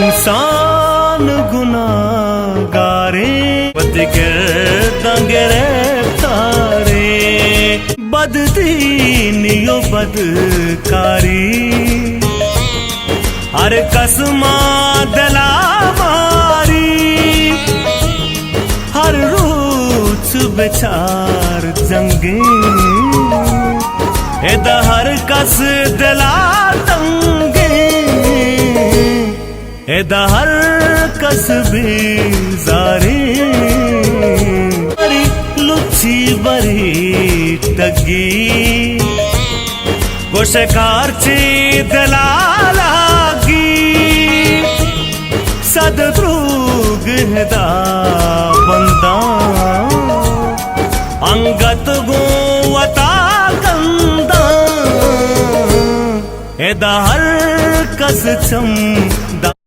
इंसान गुनाहगारे बदगिरदंगरे तारे बददीनियो बदकारी हर कसमा दलावारी हर रोज बेचार जंगे एदा हर कस दला तंगे एदा हर कस बेजारी लुच्ची बरी तगी कोशकार ची दलालागी सदद्रुग हदा बंदा अंगत गोवता कंदा एदा हर कस चम